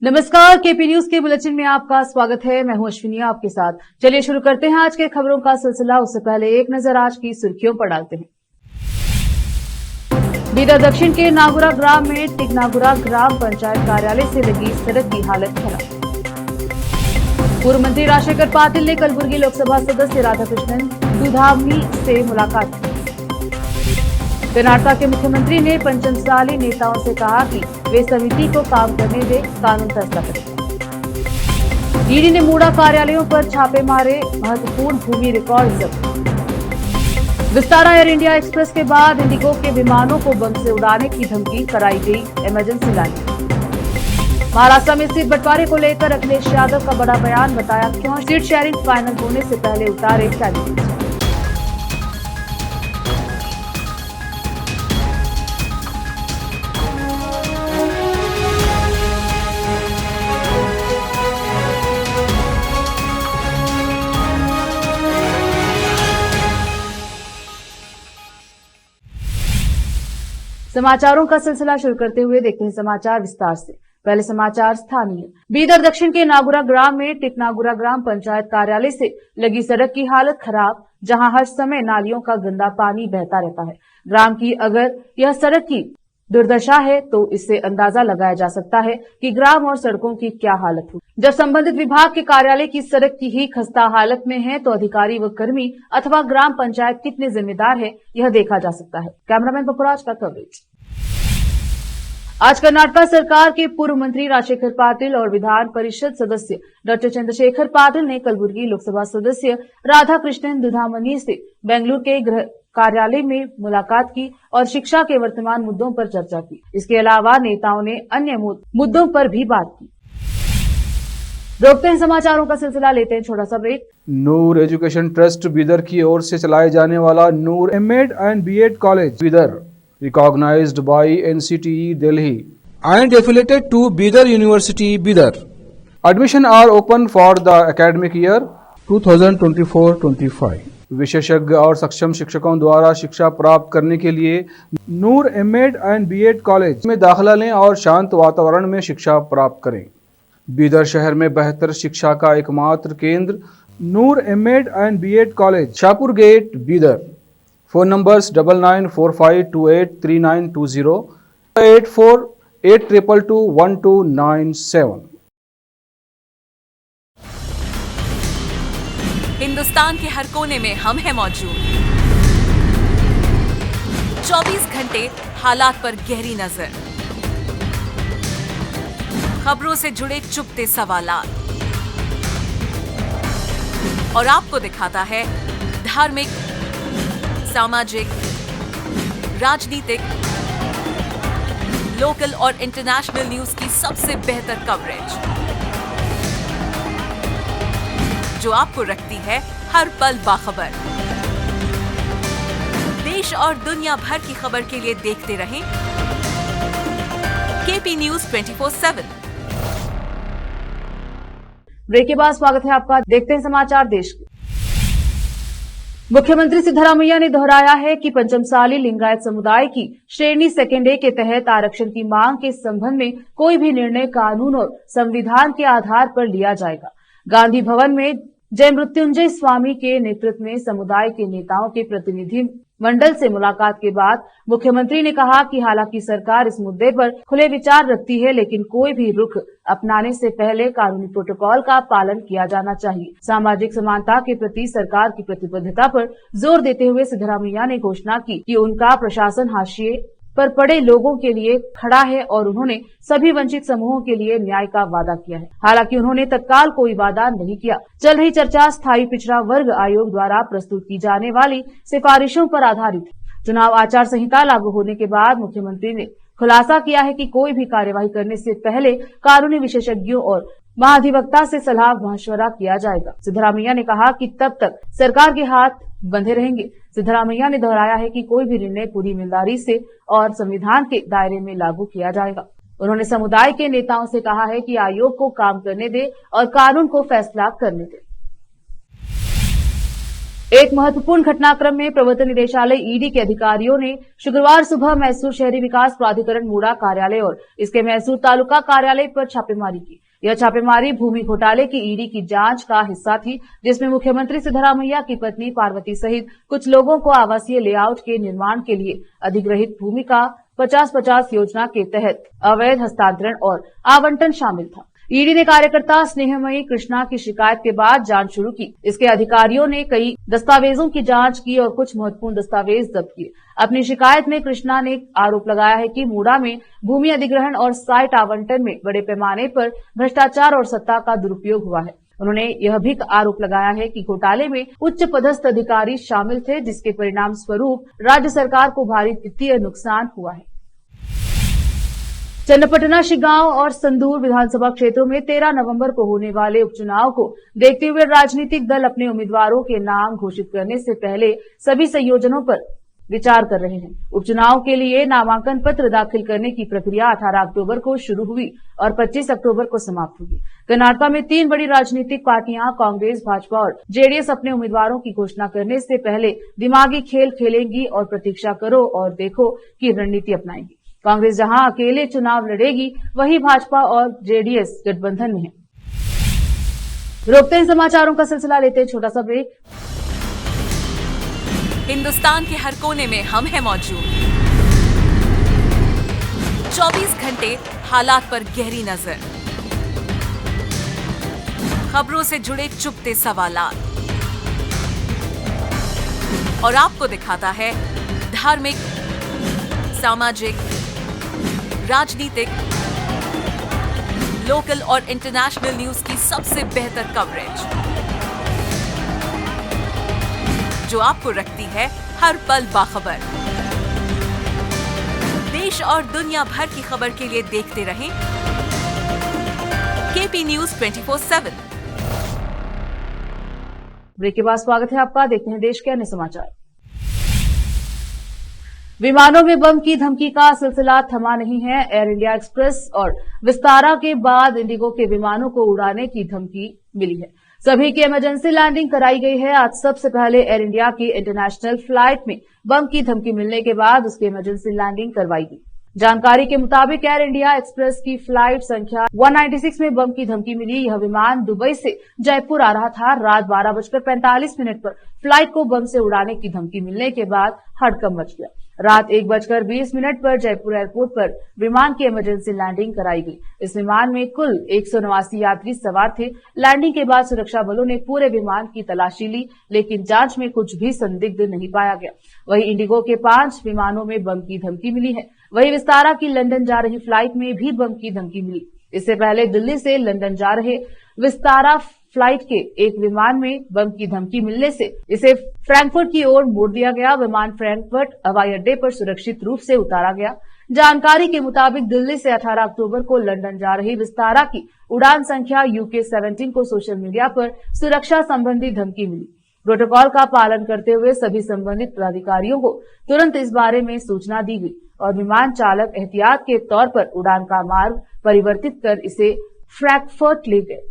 नमस्कार, KP news के bulletin में आपका स्वागत है। मैं हूं अश्विनी आपके साथ। चलिए शुरू करते हैं आज के खबरों का सिलसिला। उससे पहले एक नजर आज की सुर्खियों पर डालते हैं। बीदर दक्षिण के नागुरा ग्राम में टिकनागुरा ग्राम पंचायत कार्यालय से लगी सड़क की हालत खराब। पूर्व मंत्री राजशेखर पाटिल ने कलबुर्गी लोकसभा सदस्य राधाकृष्णन दुधामनी से मुलाकात की। कर्नाटक के मुख्यमंत्री ने पंचमसाली नेताओं से कहा कि वे समिति को काम करने दे, कानून फैसला करेगा। ईडी ने मूडा कार्यालयों पर छापे मारे, महत्वपूर्ण भूमि रिकॉर्ड जब्त। विस्तारा एयर इंडिया एक्सप्रेस के बाद इंडिगो के विमानों को बम से उड़ाने की धमकी, कराई गई इमरजेंसी लैंडिंग। महाराष्ट्र में सीट बंटवारे को लेकर अखिलेश यादव का बड़ा बयान, बताया क्यों सीट शेयरिंग फाइनल होने से पहले उतारे कैंडिडेट। समाचारों का सिलसिला शुरू करते हुए देखते हैं समाचार विस्तार से। पहले समाचार स्थानीय। बीदर दक्षिण के नागुरा ग्राम में टिकनागुरा ग्राम पंचायत कार्यालय से लगी सड़क की हालत खराब, जहां हर समय नालियों का गंदा पानी बहता रहता है। ग्राम की अगर यह सड़क की दुर्दशा है तो इससे अंदाजा लगाया जा सकता है कि ग्राम और सड़कों की क्या हालत हो। जब संबंधित विभाग के कार्यालय की सड़क की ही खस्ता हालत में है तो अधिकारी व कर्मी अथवा ग्राम पंचायत कितने जिम्मेदार है, यह देखा जा सकता है। कैमरामैन पपुराज का कवरेज। आज कर्नाटक सरकार के पूर्व मंत्री राजशेखर पाटिल और विधान परिषद सदस्य डॉक्टर चंद्रशेखर पाटिल ने कलबुर्गी लोकसभा सदस्य राधाकृष्णन दुधामनी से बेंगलुरु के गृह कार्यालय में मुलाकात की और शिक्षा के वर्तमान मुद्दों पर चर्चा की। इसके अलावा नेताओं ने अन्य मुद्दों पर भी बात की। रोकते हैं समाचारों का सिलसिला, लेते हैं छोटा सा break. Noor education trust Bidar की ओर से चलाए जाने वाला Noor MEd and BEd college Bidar, recognized by NCTE Delhi and affiliated to Bidar University Bidar. Admission are open for the academic year 2024-25. विशेषज्ञ और सक्षम शिक्षकों द्वारा शिक्षा प्राप्त करने के लिए नूर एमएड एंड बीएड कॉलेज में दाखिला लें और शांत वातावरण में शिक्षा प्राप्त करें। बीदर शहर में बेहतर शिक्षा का एकमात्र केंद्र Noor MEd and BEd college, Shahpur gate, Bidar. Phone numbers 9945283920, 8482221297। Hindustan के हर कोने में हम हैं मौजूद। 24 घंटे हालात पर गहरी नजर, खबरों से जुड़े चुपते सवालात और आपको दिखाता है धार्मिक, सामाजिक, राजनीतिक, लोकल और इंटरनेशनल न्यूज की सबसे बेहतर कवरेज, जो आपको रखती है हर पल बाखबर। देश और दुनिया भर की खबर के लिए देखते रहें केपी न्यूज 24/7। ब्रेक के बाद स्वागत है आपका। देखते हैं समाचार देश के। मुख्यमंत्री सिद्धरामैया ने दोहराया है कि पंचमसाली लिंगायत समुदाय की श्रेणी सेकेंड ए के तहत आरक्षण की मांग के संबंध में कोई भी निर्णय कानून और संविधान के आधार पर लिया जाएगा। गांधी भवन में जयमृत्युंजय स्वामी के नेतृत्व में समुदाय के नेताओं के प्रतिनिधि मंडल से मुलाकात के बाद मुख्यमंत्री ने कहा कि हालांकि सरकार इस मुद्दे पर खुले विचार रखती है, लेकिन कोई भी रुख अपनाने से पहले कानूनी प्रोटोकॉल का पालन किया जाना चाहिए। सामाजिक समानता के प्रति सरकार की प्रतिबद्धता पर जोर देते हुए सिद्धरामैया ने घोषणा की कि उनका प्रशासन हाशिए पर पड़े लोगों के लिए खड़ा है और उन्होंने सभी वंचित समूहों के लिए न्याय का वादा किया है। हालांकि उन्होंने तत्काल कोई वादा नहीं किया। चल रही चर्चा स्थायी पिछड़ा वर्ग आयोग द्वारा प्रस्तुत की जाने वाली सिफारिशों पर आधारित है। चुनाव आचार संहिता लागू होने के बाद मुख्यमंत्री ने खुलासा किया है कि कोई भी कार्यवाही करने से पहले कानूनी विशेषज्ञों और महाधिवक्ता से सलाह मशवरा किया जाएगा। सिद्धरामैया ने कहा कि तब तक सरकार के हाथ बंधे रहेंगे। सिद्धरामैया ने दोहराया है कि कोई भी निर्णय पूरी ईमानदारी से और संविधान के दायरे में लागू किया जाएगा। उन्होंने समुदाय के नेताओं से कहा है कि आयोग को काम करने दे और कानून को फैसला करने दे। एक महत्वपूर्ण घटनाक्रम में प्रवर्तन निदेशालय ईडी के अधिकारियों ने शुक्रवार सुबह मैसूर शहरी विकास प्राधिकरण मूड़ा कार्यालय और इसके मैसूर तालुका कार्यालय पर छापेमारी की। यह छापेमारी भूमि घोटाले की ईडी की जांच का हिस्सा थी, जिसमें मुख्यमंत्री सिद्धरामैया की पत्नी पार्वती सहित कुछ लोगों को आवासीय लेआउट के निर्माण के लिए अधिग्रहित भूमि का 50-50 योजना के तहत अवैध हस्तांतरण और आवंटन शामिल था। ईडी ने कार्यकर्ता स्नेहमयी कृष्णा की शिकायत के बाद जांच शुरू की। इसके अधिकारियों ने कई दस्तावेजों की जांच की और कुछ महत्वपूर्ण दस्तावेज जब्त किए। अपनी शिकायत में कृष्णा ने आरोप लगाया है कि मूड़ा में भूमि अधिग्रहण और साइट आवंटन में बड़े पैमाने पर भ्रष्टाचार और सत्ता का दुरुपयोग हुआ है। उन्होंने यह भी आरोप लगाया है कि घोटाले में उच्च पदस्थ अधिकारी शामिल थे, जिसके परिणाम स्वरूप राज्य सरकार को भारी वित्तीय नुकसान हुआ है। चन्नपटना, शिगांव और संदूर विधानसभा क्षेत्रों में 13 नवंबर को होने वाले उपचुनाव को देखते हुए राजनीतिक दल अपने उम्मीदवारों के नाम घोषित करने से पहले सभी संयोजनों पर विचार कर रहे हैं। उपचुनाव के लिए नामांकन पत्र दाखिल करने की प्रक्रिया 18 अक्टूबर को शुरू हुई और 25 अक्टूबर को समाप्त होगी। कर्नाटक में 3 बड़ी राजनीतिक पार्टियां कांग्रेस, भाजपा और जेडीएस अपने उम्मीदवारों की घोषणा करने से पहले दिमागी खेल खेलेंगी और प्रतीक्षा करो और देखो की रणनीति अपनाएंगी। कांग्रेस जहां अकेले चुनाव लड़ेगी, वहीं भाजपा और जेडीएस गठबंधन में है। रोकते हैं समाचारों का सिलसिला, लेते हैं छोटा सा ब्रेक। हिंदुस्तान के हर कोने में हम हैं मौजूद। 24 घंटे हालात पर गहरी नजर, खबरों से जुड़े चुपते सवालात और आपको दिखाता है धार्मिक, सामाजिक, राजनीतिक, लोकल और इंटरनेशनल न्यूज की सबसे बेहतर कवरेज, जो आपको रखती है हर पल बाखबर। देश और दुनिया भर की खबर के लिए देखते रहें केपी न्यूज 24/7। ब्रेक के बाद स्वागत है आपका। देखते हैं देश के अन्य समाचार। विमानों में बम की धमकी का सिलसिला थमा नहीं है। एयर इंडिया एक्सप्रेस और विस्तारा के बाद इंडिगो के विमानों को उड़ाने की धमकी मिली है। सभी की इमरजेंसी लैंडिंग कराई गई है। आज सबसे पहले एयर इंडिया की इंटरनेशनल फ्लाइट में बम की धमकी मिलने के बाद उसकी इमरजेंसी लैंडिंग करवाई गई। जानकारी के मुताबिक एयर इंडिया एक्सप्रेस की फ्लाइट संख्या 196 में बम की धमकी मिली। यह विमान दुबई से जयपुर आ रहा था। रात 12:45 पर फ्लाइट को बम से उड़ाने की धमकी मिलने के बाद हड़कंप मच गया। रात 1:20 पर जयपुर एयरपोर्ट पर विमान की इमरजेंसी लैंडिंग कराई गई। इस विमान में कुल 189 यात्री सवार थे। लैंडिंग के बाद सुरक्षा बलों ने पूरे विमान की तलाशी ली, लेकिन जांच में कुछ भी संदिग्ध नहीं पाया गया। वहीं इंडिगो के 5 विमानों में बम की धमकी मिली है। वहीं विस्तारा की लंदन जा रही फ्लाइट में भी बम की धमकी मिली। इससे पहले दिल्ली से लंदन जा रहे विस्तारा फ्लाइट के एक विमान में बम की धमकी मिलने से इसे फ्रैंकफर्ट की ओर मोड़ दिया गया। विमान फ्रैंकफर्ट हवाई अड्डे पर सुरक्षित रूप से उतारा गया। जानकारी के मुताबिक दिल्ली से 18 अक्टूबर को लंदन जा रही विस्तारा की उड़ान संख्या UK-17 को सोशल मीडिया पर सुरक्षा संबंधी धमकी मिली। प्रोटोकॉल का पालन करते हुए सभी संबंधित पदाधिकारियों को तुरंत इस बारे में सूचना दी गई और विमान चालक एहतियात के तौर पर उड़ान का मार्ग परिवर्तित कर इसे फ्रैंकफर्ट ले गए।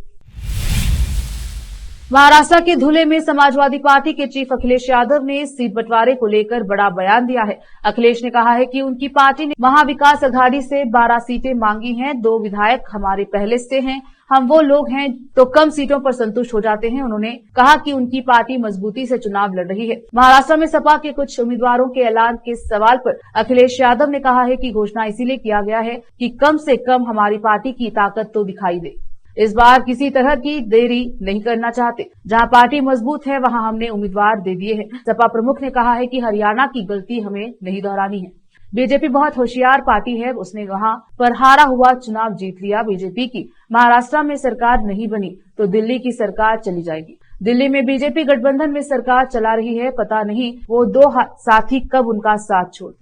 महाराष्ट्र के धुले में समाजवादी पार्टी के चीफ अखिलेश यादव ने सीट बंटवारे को लेकर बड़ा बयान दिया है। अखिलेश ने कहा है कि उनकी पार्टी ने महाविकास अघाड़ी से 12 सीटें मांगी हैं। 2 विधायक हमारे पहले से हैं। हम वो लोग हैं तो कम सीटों पर संतुष्ट हो जाते हैं। उन्होंने कहा कि उनकी पार्टी मजबूती से चुनाव लड़ रही है। महाराष्ट्र में सपा के कुछ उम्मीदवारों के ऐलान के सवाल पर अखिलेश यादव ने कहा है कि घोषणा इसीलिए किया गया है कि कम से कम हमारी पार्टी की ताकत तो दिखाई दे। इस बार किसी तरह की देरी नहीं करना चाहते। जहां पार्टी मजबूत है वहां हमने उम्मीदवार दे दिए हैं। सपा प्रमुख ने कहा है कि हरियाणा की गलती हमें नहीं दोहरानी है। बीजेपी बहुत होशियार पार्टी है। उसने वहां पर हारा हुआ चुनाव जीत लिया। बीजेपी की महाराष्ट्र में सरकार नहीं बनी तो दिल्ली की सरकार चली जाएगी। दिल्ली में बीजेपी गठबंधन में सरकार चला रही है। पता नहीं वो 2 साथी कब उनका साथ छोड़।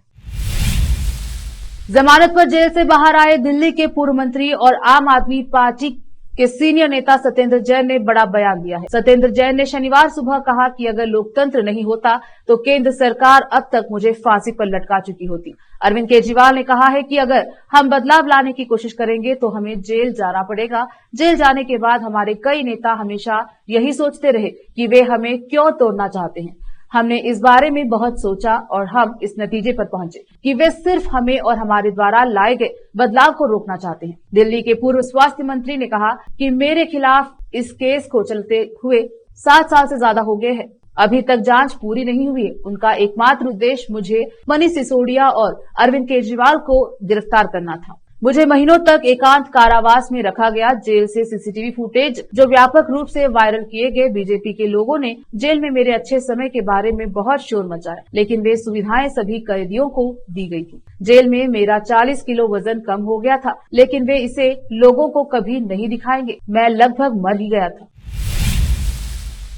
जमानत पर जेल से बाहर आए दिल्ली के पूर्व मंत्री और आम आदमी पार्टी के सीनियर नेता सत्येंद्र जैन ने बड़ा बयान दिया है। सत्येंद्र जैन ने शनिवार सुबह कहा कि अगर लोकतंत्र नहीं होता तो केंद्र सरकार अब तक मुझे फांसी पर लटका चुकी होती। अरविंद केजरीवाल ने कहा है कि अगर हम बदलाव लाने की कोशिश करेंगे तो हमें जेल जाना पड़ेगा। जेल जाने के बाद हमारे कई नेता हमेशा यही सोचते रहे कि वे हमें क्यों तोड़ना चाहते हैं। हमने इस बारे में बहुत सोचा और हम इस नतीजे पर पहुंचे कि वे सिर्फ हमें और हमारे द्वारा लाए गए बदलाव को रोकना चाहते हैं। दिल्ली के पूर्व स्वास्थ्य मंत्री ने कहा कि मेरे खिलाफ इस केस को चलते हुए 7 साल से ज्यादा हो गए हैं। अभी तक जांच पूरी नहीं हुई है। उनका एकमात्र उद्देश्य मुझे, मनीष सिसोदिया और अरविंद केजरीवाल को गिरफ्तार करना था। मुझे महीनों तक एकांत कारावास में रखा गया। जेल से सीसीटीवी फुटेज जो व्यापक रूप से वायरल किए गए। बीजेपी के लोगों ने जेल में मेरे अच्छे समय के बारे में बहुत शोर मचाया, लेकिन वे सुविधाएं सभी कैदियों को दी गई थी। जेल में मेरा 40 किलो वजन कम हो गया था, लेकिन वे इसे लोगों को कभी नहीं दिखाएंगे। मैं लगभग मर ही गया था।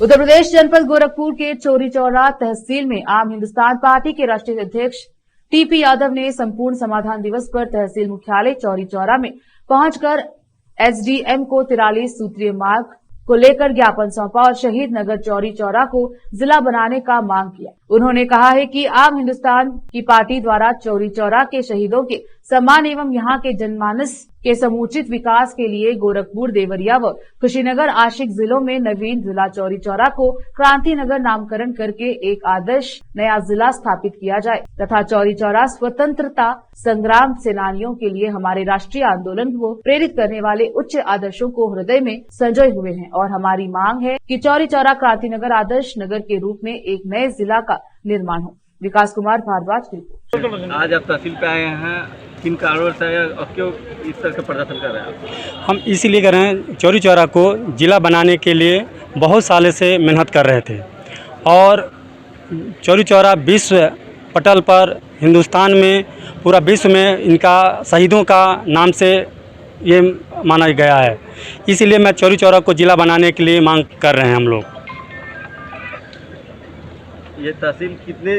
उत्तर प्रदेश जनपद गोरखपुर के चौरी चौरा तहसील में आम हिंदुस्तान पार्टी के राष्ट्रीय अध्यक्ष टीपी यादव ने संपूर्ण समाधान दिवस पर तहसील मुख्यालय चौरी चौरा में पहुंचकर एसडीएम को 43 सूत्रीय मार्ग को लेकर ज्ञापन सौंपा और शहीद नगर चौरी चौरा को जिला बनाने का मांग किया। उन्होंने कहा है कि आम हिंदुस्तान की पार्टी द्वारा चौरी चौरा के शहीदों के सम्मान एवं यहाँ के जनमानस के समुचित विकास के लिए गोरखपुर, देवरिया व कुशीनगर आशिक जिलों में नवीन जिला चौरी चौरा को क्रांति नगर नामकरण करके एक आदर्श नया जिला स्थापित किया जाए तथा चौरी चौरा स्वतंत्रता संग्राम सेनानियों के लिए हमारे राष्ट्रीय आंदोलन को प्रेरित करने वाले उच्च आदर्शों को हृदय में संजोए हुए हैं और हमारी मांग है कि चौरी चौरा क्रांति नगर आदर्श नगर के रूप में एक नए जिला का निर्माण हो। विकास कुमार भारद्वाज की रिपोर्ट। आज आप तहसील पे आए हैं, किन कारणों से और क्यों इस तरह का प्रदर्शन कर रहे हैं आप? हम इसीलिए कर रहे हैं, चौरी चौरा को जिला बनाने के लिए बहुत सालों से मेहनत कर रहे थे और चौरी चौरा विश्व पटल पर हिंदुस्तान में पूरा विश्व में इनका शहीदों का नाम से ये माना गया है। इसीलिए मैं चौरी चौरा को जिला बनाने के लिए मांग कर रहे हैं हम लोग। ये तहसील कितने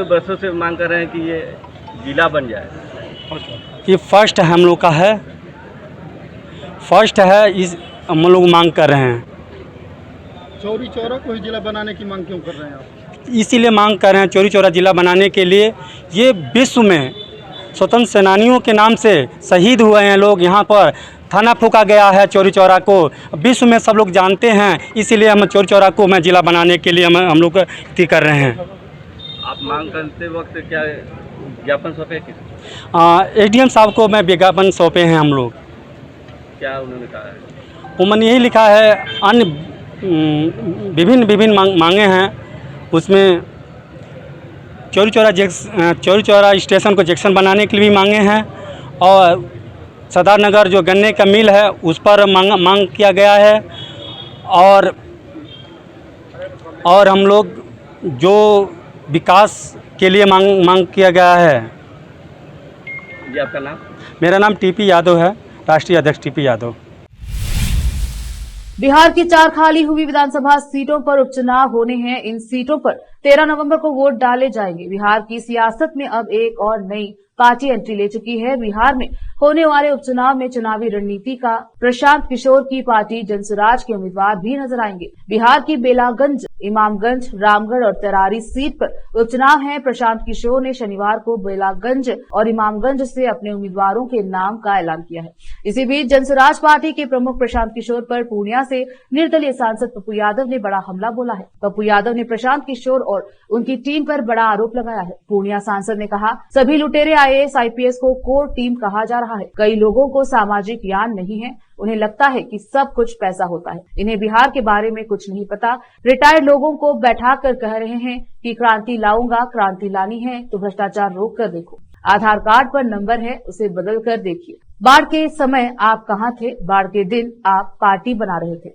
वर्षों से मांग कर रहे हैं कि ये जिला बन जाए? ये फर्स्ट हम लोग का है, फर्स्ट है, इस हम लोग मांग कर रहे हैं। चौरी चौरा को ही जिला बनाने की मांग क्यों कर रहे हैं आप? इसीलिए मांग कर रहे हैं चौरी चौरा जिला बनाने के लिए। ये विश्व में स्वतंत्र सेनानियों के नाम से शहीद हुए हैं लोग। यहाँ पर थाना फूका गया है चौरी चौरा को, विश्व में सब लोग जानते हैं। इसीलिए हम चौरी चौरा को मैं जिला बनाने के लिए हम लोग अथी कर रहे हैं। आप मांग करते वक्त क्या ज्ञापन सौंपे? एसडीएम साहब को मैं विज्ञापन सौंपे हैं हम लोग। क्या उन्होंने कहा है? उन्होंने यही लिखा है, अन्य विभिन्न मांगे हैं। उसमें चौरी चौरा स्टेशन को जंक्शन बनाने के लिए भी मांगे हैं और सदार नगर जो गन्ने का मिल है उस पर मांग किया गया है और हम लोग जो विकास के लिए मांग किया गया है। जी आपका नाम? मेरा नाम टीपी यादव है, राष्ट्रीय अध्यक्ष टीपी यादव। बिहार की 4 खाली हुई विधानसभा सीटों पर उपचुनाव होने हैं। इन सीटों पर 13 नवंबर को वोट डाले जाएंगे। बिहार की सियासत में अब एक और नई पार्टी एंट्री ले चुकी है। बिहार में होने वाले उपचुनाव में चुनावी रणनीति का प्रशांत किशोर की पार्टी जनसुराज के उम्मीदवार भी नजर आएंगे। बिहार की बेलागंज, इमामगंज, रामगढ़ और तरारी सीट पर उपचुनाव है। प्रशांत किशोर ने शनिवार को बेलागंज और इमामगंज से अपने उम्मीदवारों के नाम का ऐलान किया है। इसी बीच जनसुराज पार्टी के प्रमुख प्रशांत किशोर पर पूर्णिया से निर्दलीय सांसद पप्पू यादव ने बड़ा हमला बोला है। पप्पू यादव ने प्रशांत किशोर और उनकी टीम पर बड़ा आरोप लगाया है। पूर्णिया सांसद ने कहा, सभी लुटेरे IAS IPS को कोर टीम कहा जा रहा है। कई लोगों को सामाजिक ज्ञान नहीं है। उन्हें लगता है कि सब कुछ पैसा होता है। इन्हें बिहार के बारे में कुछ नहीं पता। रिटायर्ड लोगों को बैठा कर कह रहे हैं कि क्रांति लाऊंगा। क्रांति लानी है तो भ्रष्टाचार रोक कर देखो। आधार कार्ड पर नंबर है, उसे बदल कर देखिए। बाढ़ के समय आप कहाँ थे? बाढ़ के दिन आप पार्टी बना रहे थे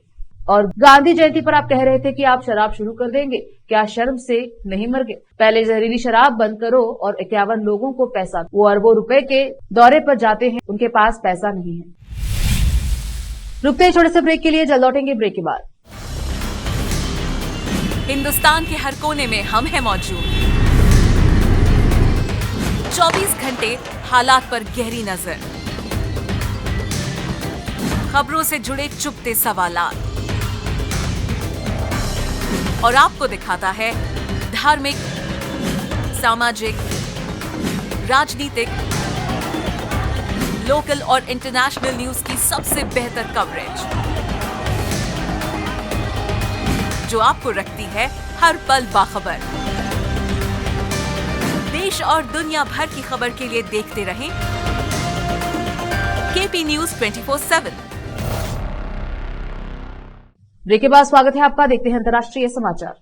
और गांधी जयंती पर आप कह रहे थे कि आप शराब शुरू कर देंगे। क्या शर्म से नहीं मर गए? पहले जहरीली शराब बंद करो और 51 लोगों को पैसा। वो अरबों रुपए के दौरे पर जाते हैं, उनके पास पैसा नहीं है। रुकते हैं छोटे से ब्रेक के लिए, जल्द लौटेंगे ब्रेक के बाद। हिंदुस्तान के हर कोने में हम हैं मौजूद। 24 घंटे हालात पर गहरी नजर। खबरों से जुड़े चुपते सवालात और आपको दिखाता है धार्मिक, सामाजिक, राजनीतिक, लोकल और इंटरनेशनल न्यूज की सबसे बेहतर कवरेज जो आपको रखती है हर पल बाखबर। देश और दुनिया भर की खबर के लिए देखते रहें केपी न्यूज 24/7। ब्रेक के बाद स्वागत है आपका। देखते हैं अंतर्राष्ट्रीय समाचार।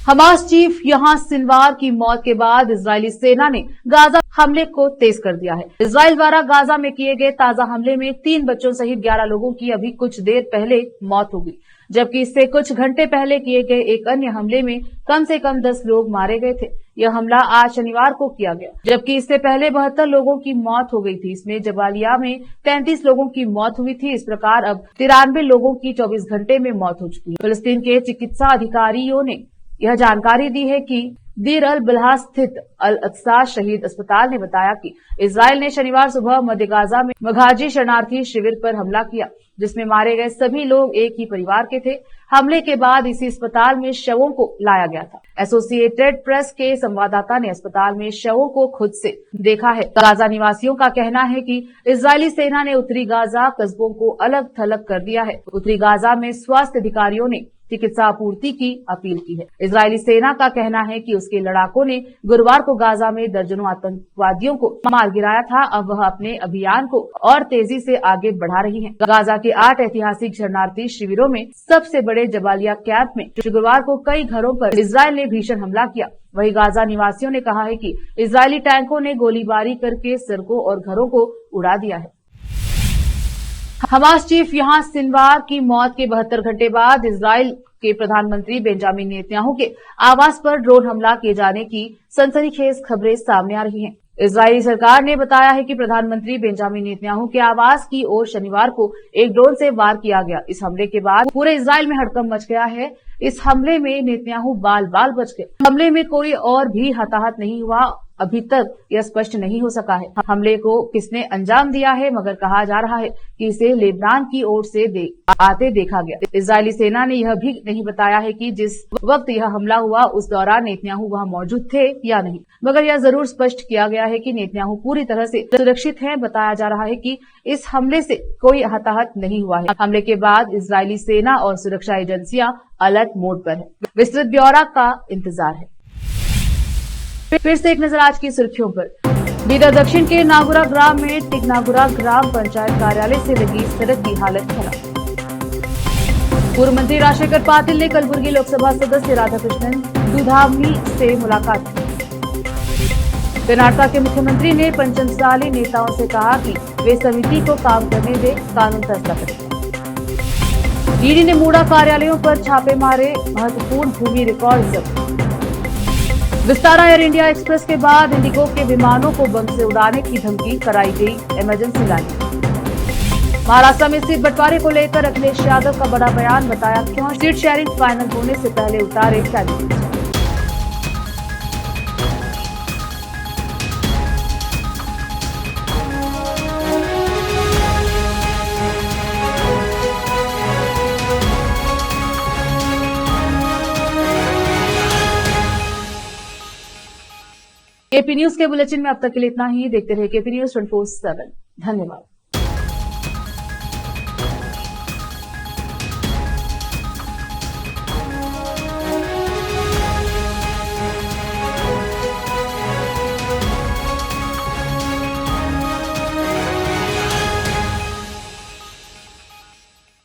हमास चीफ यहां सिनवार की मौत के बाद इजरायली सेना ने गाजा हमले को तेज कर दिया है। इजराइल द्वारा गाजा में किए गए ताजा हमले में 3 बच्चों सहित 11 लोगों की अभी कुछ देर पहले मौत हो गई, जबकि इससे कुछ घंटे पहले किए गए एक अन्य हमले में कम से कम 10 लोग मारे गए थे। यह हमला आज शनिवार को किया गया, जबकि इससे पहले 72 लोगों की मौत हो गई थी। इसमें जबालिया में 33 लोगों की मौत हुई थी। इस प्रकार अब 93 लोगों की 24 घंटे में मौत हो चुकी है। फिलिस्तीन के चिकित्सा अधिकारियों ने यह जानकारी दी है कि दीर अल बलहा स्थित अल अक्सा शहीद अस्पताल ने बताया कि इजराइल ने शनिवार सुबह मध्य गाजा में मघाजी शरणार्थी शिविर पर हमला किया, जिसमें मारे गए सभी लोग एक ही परिवार के थे। हमले के बाद इसी अस्पताल में शवों को लाया गया था। एसोसिएटेड प्रेस के संवाददाता ने अस्पताल में शवों को खुद से देखा है। गाजा निवासियों का कहना है कि इजरायली सेना ने उत्तरी गाजा कस्बों को अलग थलग कर दिया है। उत्तरी गाजा में स्वास्थ्य अधिकारियों ने चिकित्सा आपूर्ति की अपील की है। इजरायली सेना का कहना है कि उसके लड़ाकों ने गुरुवार को गाजा में दर्जनों आतंकवादियों को मार गिराया था। अब वह अपने अभियान को और तेजी से आगे बढ़ा रही है। गाजा के 8 ऐतिहासिक शरणार्थी शिविरों में सबसे बड़े जबालिया कैंप में शुक्रवार को कई घरों पर इजरायल ने भीषण हमला किया। वहीं गाजा निवासियों ने कहा है कि इजरायली टैंकों ने गोलीबारी करके सड़कों और घरों को उड़ा दिया है। हमास चीफ यहां सिनवार की मौत के 72 घंटे बाद इजराइल के प्रधानमंत्री बेंजामिन नेतन्याहू के आवास पर ड्रोन हमला किए जाने की सनसनीखेज खबरें सामने आ रही हैं। इजरायली सरकार ने बताया है कि प्रधानमंत्री बेंजामिन नेतन्याहू के आवास की ओर शनिवार को एक ड्रोन से वार किया गया। इस हमले के बाद पूरे इजराइल में हड़कंप मच गया है। इस हमले में नेतन्याहू बाल बाल बच गए। हमले में कोई और भी हताहत नहीं हुआ। अभी तक यह स्पष्ट नहीं हो सका है हमले को किसने अंजाम दिया है, मगर कहा जा रहा है कि इसे लेबनान की ओर से आते देखा गया। इजरायली सेना ने यह भी नहीं बताया है कि जिस वक्त यह हमला हुआ उस दौरान नेतन्याहू वहां मौजूद थे या नहीं, मगर यह जरूर स्पष्ट किया गया है कि नेतन्याहू पूरी तरह से सुरक्षित हैं। बताया जा रहा है कि इस हमले से कोई हताहत नहीं हुआ है। हमले के बाद इजरायली सेना और सुरक्षा एजेंसियां अलर्ट मोड पर है। विस्तृत ब्यौरा का इंतजार है। फिर से एक नजर आज की सुर्खियों पर। बीदर दक्षिण के नागुरा ग्राम में टिकनागुरा ग्राम पंचायत कार्यालय से लगी सड़क की हालत खराब। पूर्व मंत्री राजशेखर पाटिल ने कलबुर्गी लोकसभा सदस्य राधाकृष्णन दुधावनी से मुलाकात की। कर्नाटक के मुख्यमंत्री ने पंचमसाली नेताओं से कहा कि वे समिति को काम करने दे, कानून फैसला करें। ईडी ने मूडा कार्यालयों पर छापे मारे, महत्वपूर्ण भूमि रिकॉर्ड जब्त। विस्तारा एयर इंडिया एक्सप्रेस के बाद इंडिगो के विमानों को बम से उड़ाने की धमकी, कराई गई इमरजेंसी लैंडिंग। महाराष्ट्र में सीट बंटवारे को लेकर अखिलेश यादव का बड़ा बयान, बताया क्यों सीट शेयरिंग फाइनल होने से पहले उतारे कैंडिडेट। केपी न्यूज के बुलेटिन में अब तक के लिए इतना ही। देखते रहिए केपी न्यूज 24/7। धन्यवाद।